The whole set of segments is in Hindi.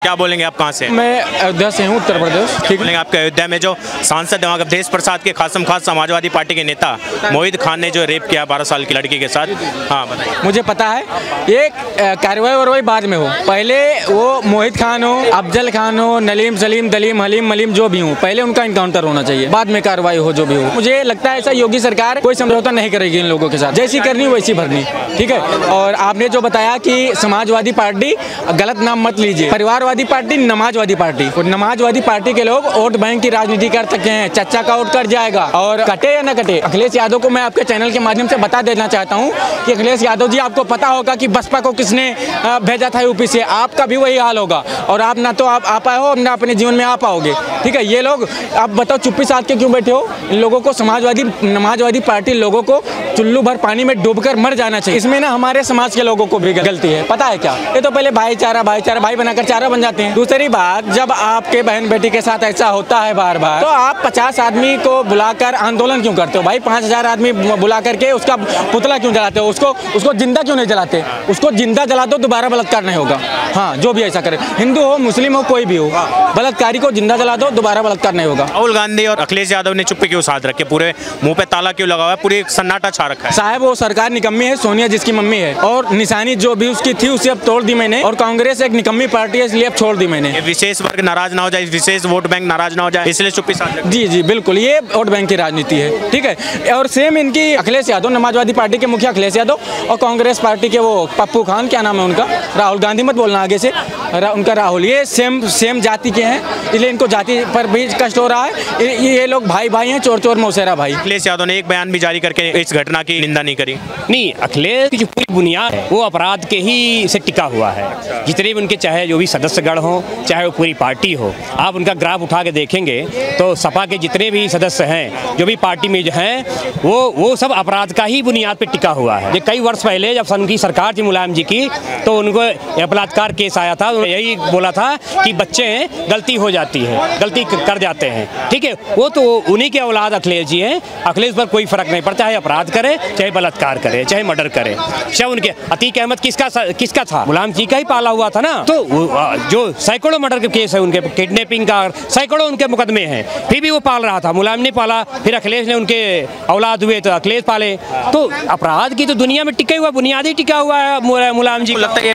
क्या बोलेंगे आप, कहाँ से? मैं अयोध्या से हूँ, उत्तर प्रदेश। ठीक बोलेंगे आपके अयोध्या में जो सांसद है देश प्रसाद के खासम खास समाजवादी पार्टी के नेता मोहित खान ने जो रेप किया 12 साल की लड़की के साथ, हाँ बताइए। मुझे पता है ये कार्रवाई वारवाई बाद में हो, पहले वो मोहित खान हो, अफजल खान हो, नलीम सलीम दलीम हलीम मलीम जो भी हो, पहले उनका इनकाउंटर होना चाहिए, बाद में कार्रवाई हो जो भी हो। मुझे लगता है ऐसा योगी सरकार कोई समझौता नहीं करेगी इन लोगों के साथ, जैसी करनी वैसी भरनी। ठीक है। और आपने जो बताया कि समाजवादी पार्टी, गलत नाम मत लीजिए, परिवारवादी पार्टी नमाजवादी पार्टी, और नमाजवादी पार्टी के लोग वोट बैंक की राजनीति कर सकते हैं। चच्चा का वोट कट जाएगा, और कटे या न कटे, अखिलेश यादव को मैं आपके चैनल के माध्यम से बता देना चाहता हूं कि अखिलेश यादव जी, आपको पता होगा कि बसपा को किसने भेजा था यूपी से, आपका भी वही हाल होगा, और आप ना तो आप आ पाए हो, ना अपने जीवन में आ पाओगे। ठीक है। ये लोग, आप बताओ चुप्पी साध के क्यों बैठे हो? इन लोगों को नमाजवादी पार्टी लोगों को चुल्लू भर पानी में डूबकर मर जाना चाहिए। इसमें ना हमारे समाज के लोगों को भी गलती है, पता है क्या? ये तो पहले भाईचारा भाई बनाकर चारा बन जाते हैं। दूसरी बात, जब आपके बहन बेटी के साथ ऐसा होता है बार बार, तो आप 50 आदमी को बुलाकर आंदोलन क्यों करते हो भाई? 5000 आदमी बुला करके उसका पुतला क्यों जलाते हो? उसको जिंदा क्यों नहीं जलाते? उसको जिंदा जला दो, दोबारा बलात्कार नहीं होगा। हाँ, जो भी ऐसा करे, हिंदू हो मुस्लिम हो कोई भी हो, बलात्कारी को जिंदा जला दो, दोबारा बलात्कार नहीं होगा। राहुल गांधी और अखिलेश यादव ने चुप्पी क्यों साध रखे, पूरे मुंह पे ताला क्यों लगा हुआ है, पूरी सन्नाटा छा रखा है? साहब, वो सरकार निकम्मी है, सोनिया जिसकी मम्मी है, और निशानी जो भी उसकी थी उसे अब तोड़ दी मैंने, और कांग्रेस एक निकम्मी पार्टी है, इसलिए अब छोड़ दी मैंने। विशेष वर्ग नाराज ना हो जाए, विशेष वोट बैंक नाराज ना हो जाए, इसलिए चुप्पी साध रखी। जी जी बिल्कुल, ये वोट बैंक की राजनीति है। ठीक है। और सेम इनकी अखिलेश यादव, समाजवादी पार्टी के मुखिया अखिलेश यादव, और कांग्रेस पार्टी के वो पप्पू खान, क्या नाम है उनका, राहुल गांधी मत बोलना आगे से, उनका राहुल, ये सेम जाति के हैं, इसलिए इनको जाति पर भी कष्ट हो रहा है। ये लोग भाई भाई हैं, चोर चोर मौसेरा भाई। अखिलेश यादव ने एक बयान भी जारी करके इस घटना की निंदा नहीं करी। नहीं, अखिलेश की जो पूरी बुनियाद है वो अपराध के ही से टिका हुआ है। जितने भी उनके, चाहे जो भी सदस्यगण हो, चाहे वो पूरी पार्टी हो, आप उनका ग्राफ उठा के देखेंगे तो सपा के जितने भी सदस्य हैं, जो भी पार्टी में जो हैं, वो सब अपराध का ही बुनियाद पे टिका हुआ है। ये कई वर्ष पहले जब उनकी सरकार थी मुलायम जी की, तो उनको बलात्कार केस आया था, यही बोला था कि बच्चे हैं, गलती हो जाती है, गलती कर जाते हैं। ठीक है। वो तो उन्हीं के औलाद अखिलेश जी हैं, अखिलेश पर कोई फर्क नहीं पड़ता है, अपराध करे, चाहे बलात्कार करे, चाहे मर्डर करे। चाहे उनके अतीक अहमद किसका था? मुलायम जी का ही पाला हुआ था ना। तो जो सैकड़ों मर्डर के केस है, उनके किडनैपिंग का सैकड़ों उनके मुकदमे हैं, फिर भी वो पाल रहा था। मुलायम ने पाला, फिर अखिलेश ने, उनके औलाद हुए तो अखिलेश पाले। तो अपराध की तो दुनिया में टिका हुआ, बुनियादी टिका हुआ है मुलायम जी। लगता है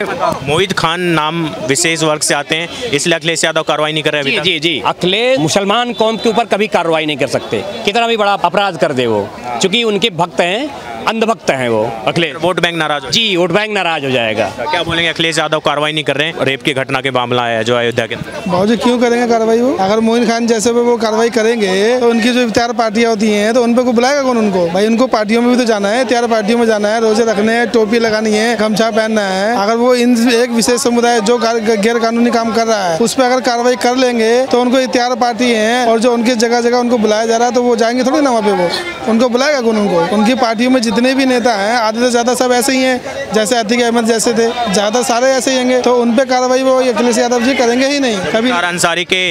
मोहित खान नाम विशेष वर्ग से आते हैं, इसलिए अखिलेश यादव कार्रवाई नहीं कर रहे हैं। जी, अखिलेश मुसलमान कौम के ऊपर कभी कार्रवाई नहीं कर सकते, कितना भी बड़ा अपराध कर दे वो, क्योंकि उनके भक्त हैं, अंधभक्त हैं वो अखिलेश। वोट बैंक नाराज हो, जी, वोट बैंक नाराज हो जाएगा। क्या बोलेंगे, अखिलेश यादव कार्रवाई नहीं कर रहे हैं? रेप की घटना के मामला है जो अयोध्या के, बाबूजी क्यों करेंगे कार्रवाई? वो अगर मोहित खान जैसे वो कार्रवाई करेंगे तो उनकी जो इफ्तार पार्टियां होती हैं, तो उन पर को बुलाएगा कौन उनको? भाई उनको पार्टियों में भी तो जाना है, इफ्तार पार्टियों में जाना है, रोजे रखने हैं, टोपी लगानी है, गमछा पहनना है। अगर वो इन एक विशेष समुदाय जो गैर कानूनी काम कर रहा है उस पर अगर कार्रवाई कर लेंगे, तो उनको इफ्तार पार्टी है, और जो उनकी जगह जगह उनको बुलाया जा रहा है, तो वो जाएंगे थोड़ी ना वहाँ पे? वो उनको बुलाएगा कौन? उनकी पार्टियों में जितने भी नेता हैं, आधे से ज्यादा सब ऐसे ही हैं, जैसे अतीक अहमद जैसे थे, ज्यादा सारे ऐसे ही होंगे। तो उन पे कार्रवाई वो अखिलेश यादव जी करेंगे ही नहीं कभी। मुख्तार अंसारी के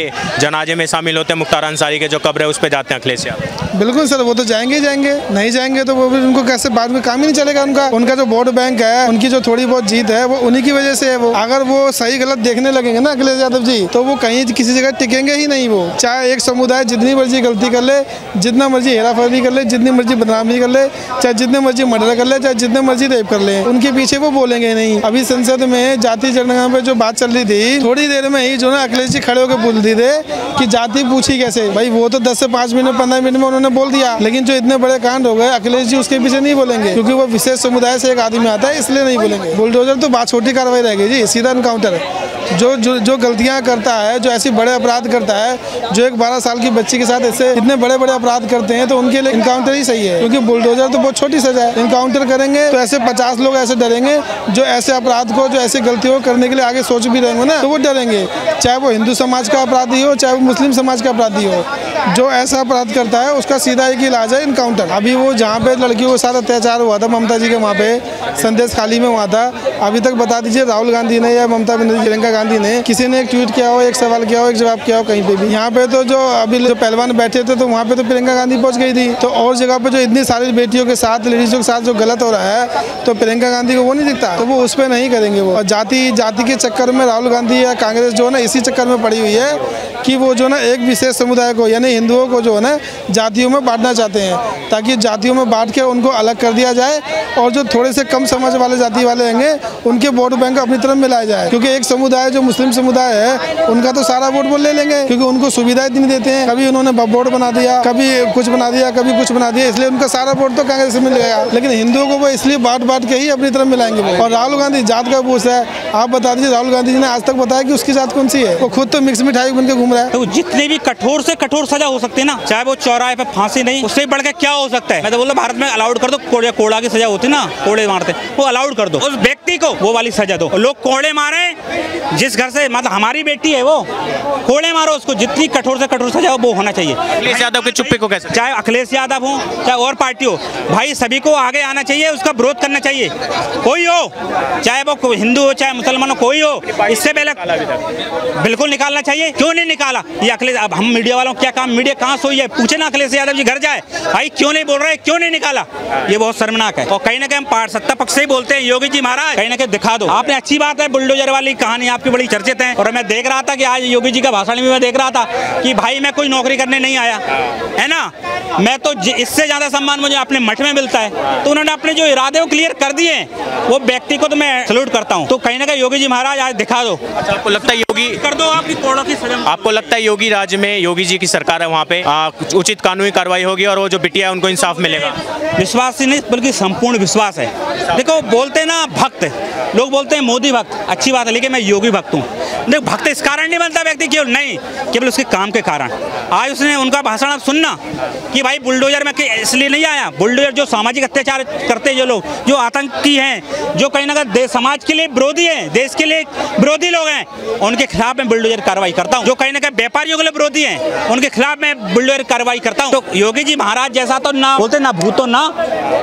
जनाजे में शामिल होते हैं, मुख्तार अंसारी के जो कब्र है उस पे जाते हैं अखिलेश यादव। बिल्कुल सर, वो तो जाएंगे ही जाएंगे, नहीं जाएंगे तो वो भी उनको कैसे, बाद में काम ही नहीं चलेगा उनका जो वोट बैंक है, उनकी जो थोड़ी बहुत जीत है, वो उन्हीं की वजह से है। वो अगर वो सही गलत देखने लगेंगे ना अखिलेश यादव जी, तो वो कहीं किसी जगह टिकेंगे ही नहीं। वो चाहे एक समुदाय जितनी मर्जी गलती कर ले, जितना मर्जी हेराफेरी कर ले, जितनी मर्जी बदनामी कर ले, चाहे जितने मर्जी मर्डर कर ले, चाहे जितने मर्जी रेप कर ले, उनके पीछे वो बोलेंगे नहीं। अभी संसद में जाति जनगणना पे जो बात चल रही थी, थोड़ी देर में ही जो ना अखिलेश जी खड़े होकर बोल दिए थे कि जाति पूछी कैसे। भाई वो तो 10 से 5 मिनट 15 मिनट में उन्होंने बोल दिया, लेकिन जो इतने बड़े कांड हो गए, अखिलेश जी उसके पीछे नहीं बोलेंगे, क्योंकि वो विशेष समुदाय से एक आदमी आता है, इसलिए नहीं बोलेंगे। बुलडोजर तो बात छोटी कार्रवाई रहेगी जी, सीधा इनकाउंटर। जो गलतियां करता है, जो ऐसे बड़े अपराध करता है, जो एक 12 साल की बच्ची के साथ ऐसे इतने बड़े बड़े अपराध करते हैं, तो उनके लिए इनकाउंटर ही सही है, क्योंकि बुलडोजर तो बहुत छोटी सजा है। इनकाउंटर करेंगे तो ऐसे 50 लोग ऐसे डरेंगे, जो ऐसे अपराध को, जो ऐसी गलतियों को करने के लिए आगे सोच भी रहेंगे ना, तो वो डरेंगे। चाहे वो हिंदू समाज का अपराधी हो, चाहे वो मुस्लिम समाज का अपराधी हो, जो ऐसा अपराध करता है उसका सीधा एक इलाज है इनकाउंटर। अभी वो जहाँ पे लड़कियों के साथ अत्याचार हुआ था ममता जी के वहाँ पे संदेश खाली में हुआ था, अभी तक बता दीजिए राहुल गांधी ने या ममता बनर्जी प्रियंका गांधी ने किसी ने एक ट्वीट किया हो, एक सवाल किया हो, एक जवाब किया हो कहीं पे भी? यहाँ पे तो जो अभी जो पहलवान बैठे थे तो वहाँ पे तो प्रियंका गांधी पहुँच गई थी, तो और जगह पे जो इतनी सारी बेटियों के साथ, लेडीजों के साथ जो गलत हो रहा है तो प्रियंका गांधी को वो नहीं दिखता, तो वो उस पर नहीं करेंगे वो। और जाति के चक्कर में राहुल गांधी या कांग्रेस जो है ना इसी चक्कर में पड़ी हुई है कि वो जो ना एक विशेष समुदाय को यानी हिंदुओं को जो है ना जातियों में बांटना चाहते हैं, ताकि जातियों में बांट के उनको अलग कर दिया जाए और जो थोड़े से कम समझ वाले जाति वाले होंगे उनके वोट बैंक अपनी तरफ मिलाया जाए। क्योंकि एक समुदाय जो मुस्लिम समुदाय है उनका तो सारा वोट वो ले लेंगे, क्योंकि उनको सुविधा इतनी देते हैं, कभी उन्होंने बोर्ड बना दिया, कभी कुछ बना दिया, कभी कुछ बना दिया, इसलिए उनका सारा वोट तो कांग्रेस से मिल गया। लेकिन हिंदुओं को वो इसलिए बांट के ही अपनी तरफ मिलाएंगे वो। और राहुल गांधी जात का पूछ है, आप बता दीजिए राहुल गांधी जी ने आज तक बताया कि उसकी जात कौन सी है? वो खुद तो मिक्स मिठाई बन के घूम रहा है। तो जितने भी कठोर से कठोर सजा हो सकती है ना, चाहे वो चौराहे पे फांसी नहीं, उससे बढ़ के क्या हो सकता है? मैं तो बोल रहा भारत में अलाउड कर दो, कोड़ा की सजा होती ना, कोड़े मारते, वो अलाउड कर दो, उस व्यक्ति को वो वाली सजा दो। लोग कोड़े मारे जिस घर से, मतलब हमारी बेटी है वो, कोड़े मारो उसको, जितनी कठोर से कठोर सजा वो होना चाहिए। अखिलेश यादव की चुप्पी को कैसे? चाहे अखिलेश यादव हो चाहे और पार्टी हो, भाई सभी को आगे आना चाहिए, उसका विरोध करना चाहिए, कोई हो, चाहे वो हिंदू हो चाहे मुसलमान हो, कोई हो, इससे पहले बिल्कुल निकालना चाहिए। क्यों नहीं निकाला ये अखिलेश? अब हम मीडिया वालों क्या काम, मीडिया कहाँ सोई है? पूछे ना अखिलेश यादव जी घर जाए, भाई क्यों नहीं बोल रहे, क्यों नहीं निकाला? ये बहुत शर्मनाक है। और कहीं ना कहीं हम सत्ता पक्ष से ही बोलते हैं, योगी जी महाराज कहीं ना कहीं दिखा दो। आपने अच्छी बात है, बुलडोजर वाली कहानी आपकी बड़ी चर्चित है, और मैं देख रहा था कि आज योगी जी का भाषण भी मैं देख रहा था कि भाई मैं कोई नौकरी करने नहीं आया है ना, मैं तो इससे ज्यादा सम्मान मुझे अपने मठ में मिलता है। तो उन्होंने अपने जो इरादे वो क्लियर कर दिए, वो व्यक्ति को तो मैं सैल्यूट करता हूँ। तो कहीं ना कहीं योगी जी महाराज आज दिखा दो। अच्छा, आपको लगता है योगी कर दो आपकी कोड़ों की सजा? आपको लगता है योगी राज्य में योगी जी की सरकार है, वहाँ पे उचित कानूनी कार्रवाई होगी और वो जो बिटिया है उनको इंसाफ मिलेगा? विश्वास ही नहीं बल्कि संपूर्ण विश्वास है। देखो बोलते हैं ना भक्त, लोग बोलते हैं मोदी भक्त, अच्छी बात है, लेकिन मैं योगी भक्त हूँ। देखो भक्त इस कारण नहीं बनता व्यक्ति, केवल नहीं, केवल उसके काम के कारण। आज उसने उनका भाषण आप सुनना कि भाई बुलडोजर में इसलिए नहीं आया, बुलडोजर जो सामाजिक अत्याचार करते हैं, जो लोग जो आतंकी हैं, जो कहीं ना कहीं समाज के लिए विरोधी हैं, देश के लिए विरोधी लोग हैं, उनके खिलाफ मैं बुलडोजर कार्रवाई करता हूँ। जो कहीं ना कहीं व्यापारियों के लिए विरोधी हैं, उनके खिलाफ मैं बुलडोजर कार्रवाई करता हूँ। तो योगी जी महाराज जैसा तो ना बोलते ना भूतो ना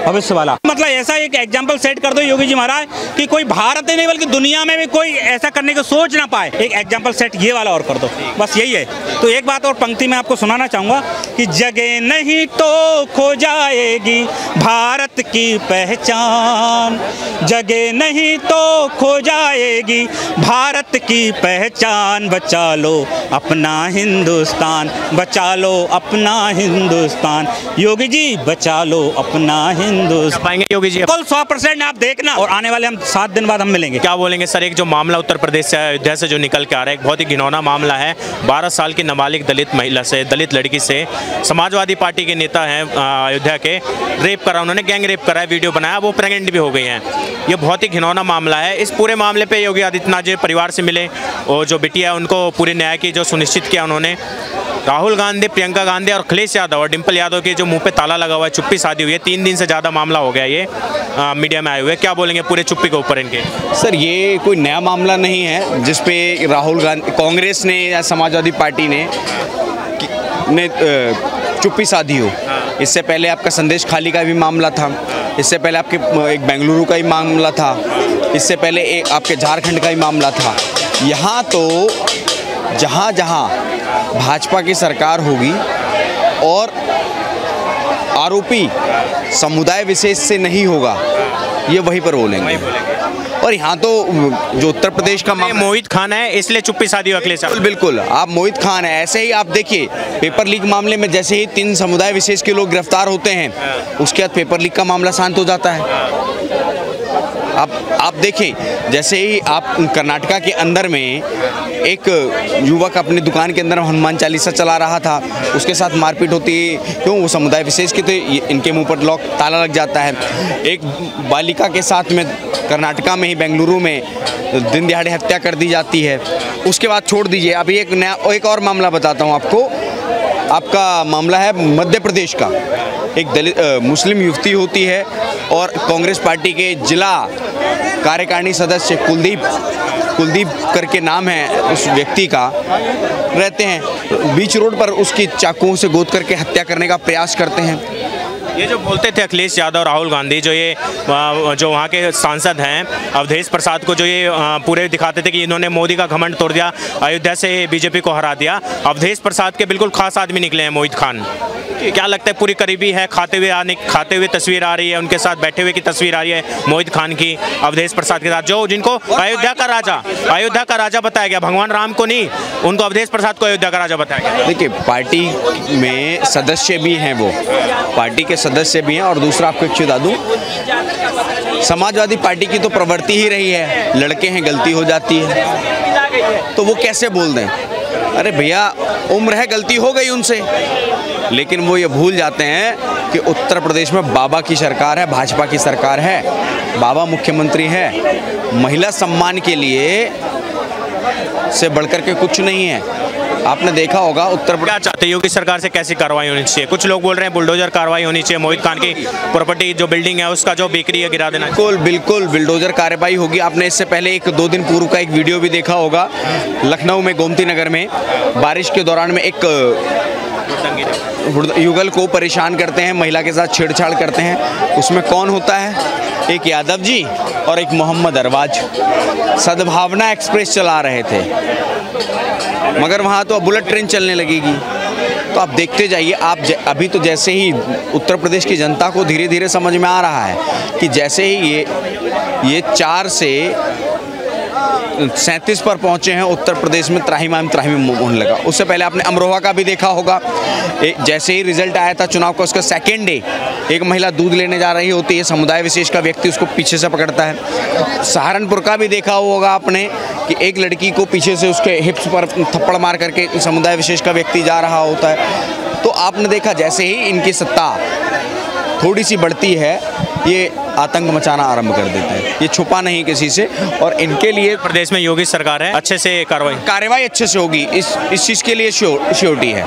भविष्य वाला, मतलब ऐसा एक एग्जाम्पल सेट कर दो योगी जी महाराज कि कोई भारत ही नहीं बल्कि दुनिया में भी कोई ऐसा करने को सोच ना पाए। एक एग्जाम्पल सेट ये वाला और कर दो, बस यही है। तो एक बात और पंक्ति में आपको सुनाना चाहूंगा कि जगह नहीं तो खो जाएगी भारत की पहचान, जगह नहीं तो खो जाएगी भारत की पहचान, बचा लो अपना हिंदुस्तान, बचा लो अपना हिंदुस्तान, योगी जी बचा लो अपना हिंदुस्तान। पाएंगे योगी जी? 100% आप देखना, और आने वाले हम 7 दिन बाद हम मिलेंगे। क्या बोलेंगे सर? एक जो मामला उत्तर प्रदेश से अयोध्या से जो निकल के आ रहा है, एक बहुत ही घिनौना मामला है। 12 साल की नाबालिग दलित महिला से, दलित लड़की से समाजवादी पार्टी के नेता हैं अयोध्या के, रेप करा, उन्होंने गैंग रेप करा है, वीडियो बनाया, वो प्रेग्नेंट भी हो गई हैं। ये बहुत ही घिनौना मामला है। इस पूरे मामले पे योगी आदित्यनाथ जी परिवार से मिले और जो बिटिया है उनको पूरे न्याय की जो सुनिश्चित किया उन्होंने। राहुल गांधी, प्रियंका गांधी और अखिलेश यादव और डिम्पल यादव के जो मुंह पे ताला लगा हुआ है, चुप्पी साधी हुई है, 3 दिन से ज़्यादा मामला हो गया ये मीडिया में आए हुए। क्या बोलेंगे पूरे चुप्पी के ऊपर इनके? सर ये कोई नया मामला नहीं है जिसपे राहुल गांधी, कांग्रेस ने या समाजवादी पार्टी ने चुप्पी साधी हो। इससे पहले आपका संदेश खाली का भी मामला था, इससे पहले आपके एक बेंगलुरु का ही मामला था, इससे पहले एक आपके झारखंड का ही मामला था। यहाँ तो जहाँ जहाँ भाजपा की सरकार होगी और आरोपी समुदाय विशेष से नहीं होगा, ये वहीं पर बोलेंगे। और यहाँ तो जो उत्तर प्रदेश का मोहित खान है इसलिए चुप्पी साधी अखिलेश। बिल्कुल, आप मोहित खान है, ऐसे ही आप देखिए पेपर लीक मामले में जैसे ही 3 समुदाय विशेष के लोग गिरफ्तार होते हैं, उसके बाद पेपर लीक का मामला शांत हो जाता है। आप देखें, जैसे ही आप कर्नाटका के अंदर में एक युवक अपनी दुकान के अंदर हनुमान चालीसा चला रहा था, उसके साथ मारपीट होती है, क्यों? वो समुदाय विशेष के थे, इनके मुंह पर लॉक ताला लग जाता है। एक बालिका के साथ में कर्नाटका में ही बेंगलुरु में दिन दिहाड़े हत्या कर दी जाती है। उसके बाद छोड़ दीजिए, अभी एक और मामला बताता हूँ आपको। आपका मामला है मध्य प्रदेश का। एक दलित मुस्लिम युवती होती है और कांग्रेस पार्टी के जिला कार्यकारिणी सदस्य कुलदीप कुलदीप करके नाम है उस व्यक्ति का, रहते हैं बीच रोड पर, उसकी चाकुओं से गोद करके हत्या करने का प्रयास करते हैं। ये जो बोलते थे अखिलेश यादव, राहुल गांधी, जो वहाँ के सांसद हैं, अवधेश प्रसाद को जो ये पूरे दिखाते थे कि इन्होंने मोदी का घमंड तोड़ दिया, अयोध्या से बीजेपी को हरा दिया। अवधेश प्रसाद के बिल्कुल खास आदमी निकले हैं मोहित खान। क्या लगता है, पूरी करीबी है, खाते हुए तस्वीर आ रही है, उनके साथ बैठे हुए की तस्वीर आ रही है मोहित खान की, अवधेश प्रसाद के साथ, जिनको अयोध्या का राजा बताया गया, भगवान राम को नहीं, उनको अवधेश प्रसाद को अयोध्या का राजा बताया गया। देखिए, पार्टी में सदस्य भी हैं, वो पार्टी के सदस्य भी हैं। और दूसरा आपको एक बता दूं, समाजवादी पार्टी की तो प्रवृत्ति ही रही है, लड़के हैं गलती हो जाती है, तो वो कैसे बोल दें? अरे भैया, उम्र है, गलती हो गई उनसे, लेकिन वो ये भूल जाते हैं कि उत्तर प्रदेश में बाबा की सरकार है, भाजपा की सरकार है, बाबा मुख्यमंत्री है, महिला सम्मान के लिए से बढ़कर के कुछ नहीं है। आपने देखा होगा उत्तर प्रदेश। क्या चाहते हैं योगी सरकार से, कैसी कार्रवाई होनी चाहिए? कुछ लोग बोल रहे हैं बुलडोजर कार्रवाई होनी चाहिए, मोहित खान की प्रॉपर्टी जो बिल्डिंग है उसका जो बिक्री है गिरा देना। बिल्कुल बुलडोजर कार्रवाई होगी। आपने इससे पहले 1-2 दिन पूर्व का एक वीडियो भी देखा होगा, लखनऊ में गोमती नगर में बारिश के दौरान में एक युगल को परेशान करते हैं, महिला के साथ छेड़छाड़ करते हैं। उसमें कौन होता है? एक यादव जी और एक मोहम्मद अरबाज सद्भावना एक्सप्रेस चला रहे थे, मगर वहाँ तो अब बुलेट ट्रेन चलने लगेगी। तो आप देखते जाइए। आप अभी तो जैसे ही उत्तर प्रदेश की जनता को धीरे धीरे समझ में आ रहा है कि जैसे ही ये 4 से 37 पर पहुंचे हैं उत्तर प्रदेश में, त्राहिमाम होने लगा। उससे पहले आपने अमरोहा का भी देखा होगा, जैसे ही रिजल्ट आया था चुनाव का, उसका सेकेंड डे एक महिला दूध लेने जा रही होती है, समुदाय विशेष का व्यक्ति उसको पीछे से पकड़ता है। सहारनपुर का भी देखा होगा आपने कि एक लड़की को पीछे से उसके हिप्स पर थप्पड़ मार करके समुदाय विशेष का व्यक्ति जा रहा होता है। तो आपने देखा जैसे ही इनकी सत्ता थोड़ी सी बढ़ती है, ये आतंक मचाना आरंभ कर देते हैं। ये छुपा नहीं किसी से, और इनके लिए प्रदेश में योगी सरकार है, अच्छे से कार्रवाई अच्छे से होगी, इस चीज़ के लिए श्योरिटी है।